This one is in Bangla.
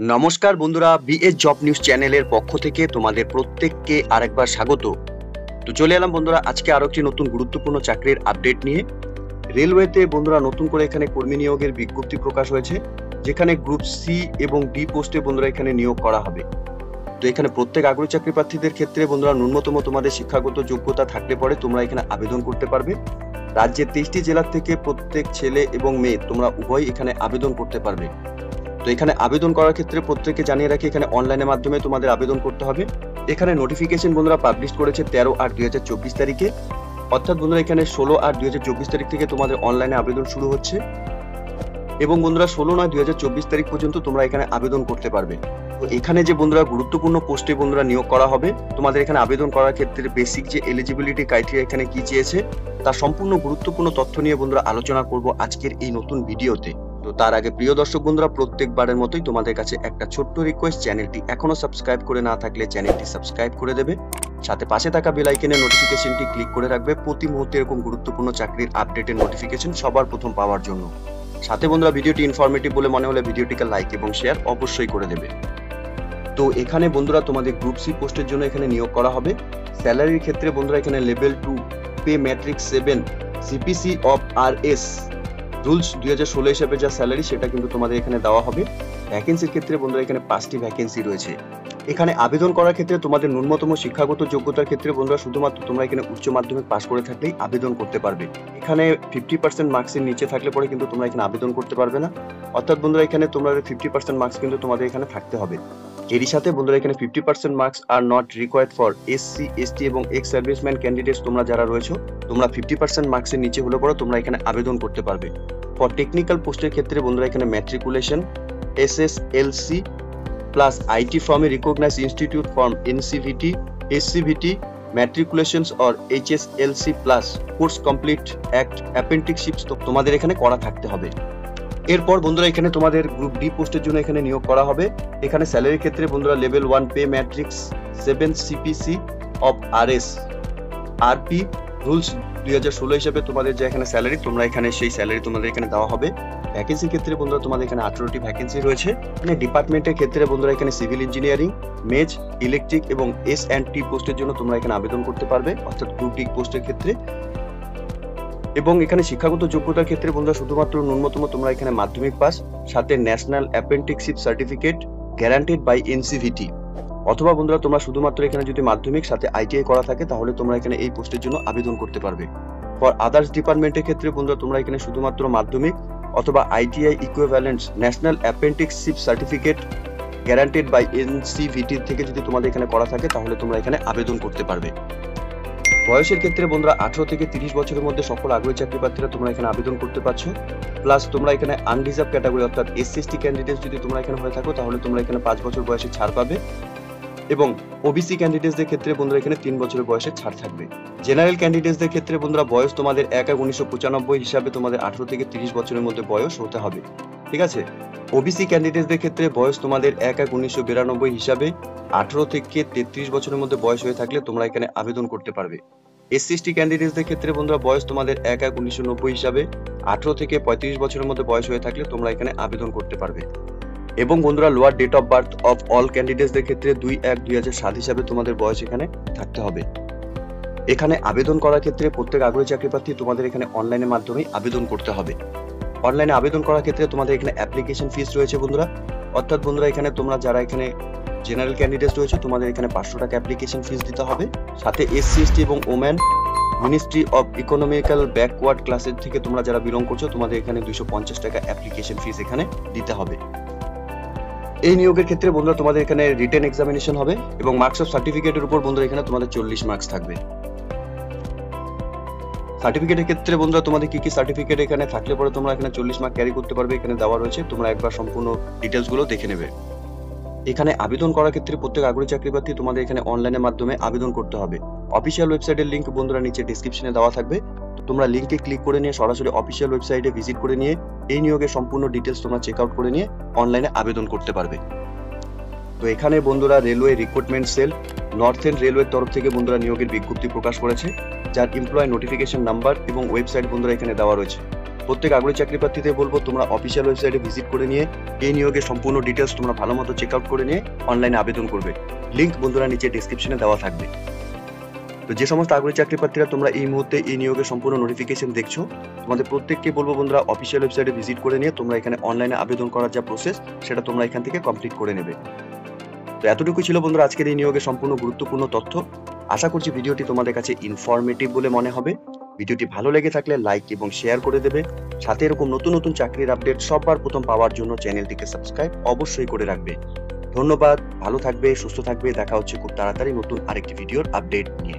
নমস্কার বন্ধুরা, বিএস জব নিউজ চ্যানেলের পক্ষ থেকে তোমাদের প্রত্যেককে আরেকবার স্বাগত। তো চলে এলাম বন্ধুরা আজকে আরো একটি নতুন গুরুত্বপূর্ণ চাকরির আপডেট নিয়ে। রেলওয়েতে বন্ধুরা নতুন করে এখানে কর্মী নিয়োগের বিজ্ঞপ্তি প্রকাশ হয়েছে, যেখানে গ্রুপ সি এবং ডি পোস্টে বন্ধুরা এখানে নিয়োগ করা হবে। তো এখানে প্রত্যেক আগ্রহী চাকরি প্রার্থীদের ক্ষেত্রে বন্ধুরা ন্যূনতম তোমাদের শিক্ষাগত যোগ্যতা থাকলে পরে তোমরা এখানে আবেদন করতে পারবে। রাজ্যের 23টি জেলা থেকে প্রত্যেক ছেলে এবং মেয়ে তোমরা উভয় এখানে আবেদন করতে পারবে। তো এখানে আবেদন করার ক্ষেত্রে প্রত্যেককে জানিয়ে রাখি, এখানে অনলাইনের মাধ্যমে তোমাদের আবেদন করতে হবে। এখানে নোটিফিকেশন বন্ধুরা পাবলিশ করেছে 13/8/2024 তারিখে, অর্থাৎ বন্ধুরা এখানে 16/8/2024 তারিখ থেকে তোমাদের অনলাইনে আবেদন শুরু হচ্ছে এবং বন্ধুরা 16/9/2024 তারিখ পর্যন্ত তোমরা এখানে আবেদন করতে পারবে। তো এখানে যে বন্ধুরা গুরুত্বপূর্ণ পোস্টে বন্ধুরা নিয়োগ করা হবে, তোমাদের এখানে আবেদন করার ক্ষেত্রে বেসিক যে এলিজিবিলিটি ক্রাইটেরিয়া এখানে কি চেয়েছে তার সম্পূর্ণ গুরুত্বপূর্ণ তথ্য নিয়ে বন্ধুরা আলোচনা করব আজকের এই নতুন ভিডিওতে। তো তার আগে প্রিয় দর্শক বন্ধুরা, প্রত্যেকবারের মতোই তোমাদের কাছে একটা ছোট্ট রিকোয়েস্ট, চ্যানেলটি এখনো সাবস্ক্রাইব করে না থাকলে চ্যানেলটি সাবস্ক্রাইব করে দেবে, সাথে পাশে থাকা বেল আইকনের নোটিফিকেশনটি ক্লিক করে রাখবে প্রতি মুহূর্তে এরকম গুরুত্বপূর্ণ চাকরির আপডেটের নোটিফিকেশন সবার প্রথম পাওয়ার জন্য। সাথে বন্ধুরা ভিডিওটি ইনফরমেটিভ বলে মনে হলে ভিডিওটিকে লাইক এবং শেয়ার অবশ্যই করে দেবে। তো এখানে বন্ধুরা তোমাদের গ্রুপ সি পোস্টের জন্য এখানে নিয়োগ করা হবে। স্যালারির ক্ষেত্রে বন্ধুরা এখানে level 2 pay matrix 7 CPC of RS rules 2016 হিসাবে যা স্যালারি সেটা কিন্তু তোমাদের এখানে দেওয়া হবে। ভ্যাকেন্সির ক্ষেত্রে বন্ধুরা এখানে 5টি ভ্যাকেন্সি রয়েছে। এখানে আবেদন করার ক্ষেত্রে তোমাদের ন্যূনতম শিক্ষাগত যোগ্যতার ক্ষেত্রে বন্ধুরা শুধুমাত্র তোমরা এখানে উচ্চ মাধ্যমিক পাশ করে থাকলেই আবেদন করতে পারবে। এখানে 50% মার্কসের নিচে থাকলে পরে কিন্তু তোমরা এখানে আবেদন করতে পারবে না, অর্থাৎ বন্ধুরা এখানে তোমাদের 50% মার্কস কিন্তু তোমাদের এখানে থাকতে হবে। এরই সাথে বন্ধুরা এখানে 50% marks are not required for SC ST এবং এক্স সার্ভিসম্যান ক্যান্ডিডেটস তোমরা যারা রয়েছো, তোমরা 50% মার্কসের নিচে হলে পরে তোমরা এখানে আবেদন করতে পারবে। ফর টেকনিক্যাল পোস্টের ক্ষেত্রে বন্ধুরা এখানে matriculation SSLC plus IT from a recognised institute from NCVT SCVT matriculations or HSLC plus course complete act apprenticeships তোমাদের এখানে করা থাকতে হবে। এরপর বন্ধুরা এখানে তোমাদের গ্রুপ ডি পোস্টের জন্য এখানে নিয়োগ করা হবে। এখানে স্যালারির ক্ষেত্রে বন্ধুরা level 1 pay matrix 7 CPC of RS RP rules 2016 হিসাবে তোমাদের যে এখানে স্যালারি তোমরা এখানে সেই স্যালারি তোমাদের এখানে দেওয়া হবে। ভ্যাকেন্সির ক্ষেত্রে বন্ধুরা তোমাদের এখানে 18টি ভ্যাকেন্সি রয়েছে। মানে ডিপার্টমেন্টের ক্ষেত্রে বন্ধুরা এখানে সিভিল ইঞ্জিনিয়ারিং, মেজ, ইলেকট্রিক এবং এস&টি পোস্টের জন্য তোমরা এখানে আবেদন করতে পারবে, অর্থাৎ গ্রুপ ডি পোস্টের ক্ষেত্রে। এবং এখানে শিক্ষাগত যোগ্যতার ক্ষেত্রে বন্ধুরা শুধুমাত্র ন্যূনতম তোমরা এখানে মাধ্যমিক পাস, সাথে national apprenticeship certificate guaranteed by NCVT, অথবা বন্ধুরা তোমরা শুধুমাত্র এখানে যদি মাধ্যমিক সাথে আইটিআই করা থাকে তাহলে তোমরা এখানে এই পোস্টের জন্য আবেদন করতে পারবে। ফর আদার্স ডিপার্টমেন্টের ক্ষেত্রে বন্ধুরা তোমরা এখানে শুধুমাত্র মাধ্যমিক অথবা ITI equivalent national apprenticeship certificate guaranteed by NCVT থেকে যদি তোমাদের এখানে করা থাকে তাহলে তোমরা এখানে আবেদন করতে পারবে। বয়সের ক্ষেত্রে বন্ধুরা 18 থেকে 30 বছরের মধ্যে সকল আগ্রহী চাকরি প্রার্থীরা তোমরা এখানে আবেদন করতে পারছো। প্লাস তোমরা এখানে আনরিজার্ভ ক্যাটাগরি অর্থাৎ এসসি ক্যান্ডিডেটস যদি তোমরা এখানে হয়ে থাকো তাহলে তোমরা এখানে 5 বছর বয়সে ছাড় পাবে, এবং ওবিসি ক্যান্ডিডেটসদের ক্ষেত্রে বন্ধুরা এখানে 3 বছরের বয়সে ছাড় থাকবে। জেনারেল ক্যান্ডিডেটসদের ক্ষেত্রে বন্ধুরা বয়স তোমাদের 1/1/1995 হিসাবে তোমাদের 18 থেকে 30 বছরের মধ্যে বয়স হতে হবে, ঠিক আছে। ওবিসি ক্যান্ডিডেটসদের ক্ষেত্রে বয়স তোমাদের 1/1/1992 হিসাবে 18 থেকে 33 বছরের মধ্যে বয়স হয়ে থাকলে তোমরা এখানে আবেদন করতে পারবে। এসসি ক্যান্ডিডেটসদের ক্ষেত্রে বন্ধুরা বয়স তোমাদের 1/1/1990 হিসাবে 18 থেকে 35 বছরের মধ্যে বয়স হয়ে থাকলে তোমরা এখানে আবেদন করতে পারবে। এবং বন্ধুরা lower date of birth of all ক্যান্ডিডেটসদের ক্ষেত্রে 2/1/2007 হিসাবে তোমাদের বয়স এখানে থাকতে হবে। এখানে আবেদন করার ক্ষেত্রে প্রত্যেক আগ্রহী চাকরি প্রার্থী তোমাদের এখানে অনলাইনের মাধ্যমে আবেদন করতে হবে। অনলাইনে আবেদন করার ক্ষেত্রে তোমাদের এখানে অ্যাপ্লিকেশন ফিস রয়েছে বন্ধুরা, অর্থাৎ বন্ধুরা এখানে তোমরা যারা এখানে জেনারেল ক্যান্ডিডেটস রয়েছে তোমাদের এখানে 500 টাকা অ্যাপ্লিকেশন ফিস দিতে হবে। সাথে এসসি এসটি এবং women ministry of economical backward ক্লাসের থেকে তোমরা যারা বিলং করছো তোমাদের এখানে 250 টাকা অ্যাপ্লিকেশন ফিস এখানে দিতে হবে। এই নিয়োগের ক্ষেত্রে বন্ধুরা তোমাদের এখানে রিটেন এক্সামিনেশন হবে এবং মার্কস অফ সার্টিফিকেটের উপর বন্ধুরা এখানে তোমাদের 40 মার্কস থাকবে। সার্টিফিকেটের ক্ষেত্রে বন্ধুরা তোমাদের কি কি সার্টিফিকেট এখানে থাকলে পরে তোমরা এখানে 40 মার্ক ক্যারি করতে পারবে এখানে দেওয়া রয়েছে, তোমরা একবার সম্পূর্ণ ডিটেলস গুলো দেখে নেবে। এখানে আবেদন করার ক্ষেত্রে প্রত্যেক আগ্রহী চাকরি প্রার্থী তোমাদের এখানে অনলাইনের মাধ্যমে আবেদন করতে হবে। অফিসিয়াল ওয়েবসাইটের লিংক বন্ধুরা নিচে ডেসক্রিপশনে দেওয়া থাকবে, তোমরা লিংকে ক্লিক করে নিয়ে সরাসরি অফিসিয়াল ওয়েবসাইটে ভিজিট করে নিয়ে এই নিয়োগের সম্পূর্ণ ডিটেলস তোমরা চেক আউট করে নিয়ে অনলাইনে আবেদন করতে পারবে। তো এখানে বন্ধুরা রেলওয়ে রিক্রুটমেন্ট সেল নর্থেন রেলওয়ের তরফ থেকে বন্ধুরা নিয়োগের বিজ্ঞপ্তি প্রকাশ করেছে, যার এমপ্লয় নোটিফিকেশন নাম্বার এবং ওয়েবসাইট বন্ধুরা এখানে দেওয়া রয়েছে। প্রত্যেক আগ্রহী চাকরি প্রার্থীদের বলবো তোমরা অফিসিয়াল ওয়েবসাইটে ভিজিট করে নিয়ে এই নিয়োগের সম্পূর্ণ ডিটেলস তোমরা ভালো মতো চেক আউট করে নিয়ে অনলাইনে আবেদন করবে। লিংক বন্ধুরা নিচে ডেসক্রিপশনে দেওয়া থাকবে। তো যে সমস্ত আগ্রহী চাকরি প্রার্থীরা তোমরা এই মুহূর্তে এই নিয়োগের সম্পূর্ণ নোটিফিকেশন দেখছো, তোমাদের প্রত্যেককে বলবো বন্ধুরা অফিসিয়াল ওয়েবসাইটে ভিজিট করে নিয়ে তোমরা এখানে অনলাইনে আবেদন করার যা প্রসেস সেটা তোমরা এখান থেকে কমপ্লিট করে নেবে। তো এতটুকু ছিল বন্ধুরা আজকের এই নিয়োগের সম্পূর্ণ গুরুত্বপূর্ণ তথ্য। আশা করছি ভিডিওটি তোমাদের কাছে ইনফরমেটিভ বলে মনে হবে। ভিডিওটি ভালো লেগে থাকলে লাইক এবং শেয়ার করে দেবে। সাথে এরকম নতুন নতুন চাকরির আপডেট সবার প্রথম পাওয়ার জন্য চ্যানেলটিকে সাবস্ক্রাইব অবশ্যই করে রাখবে। ধন্যবাদ, ভালো থাকবে, সুস্থ থাকবে। দেখা হচ্ছে খুব তাড়াতাড়ি নতুন আরেকটি ভিডিওর আপডেট নিয়ে।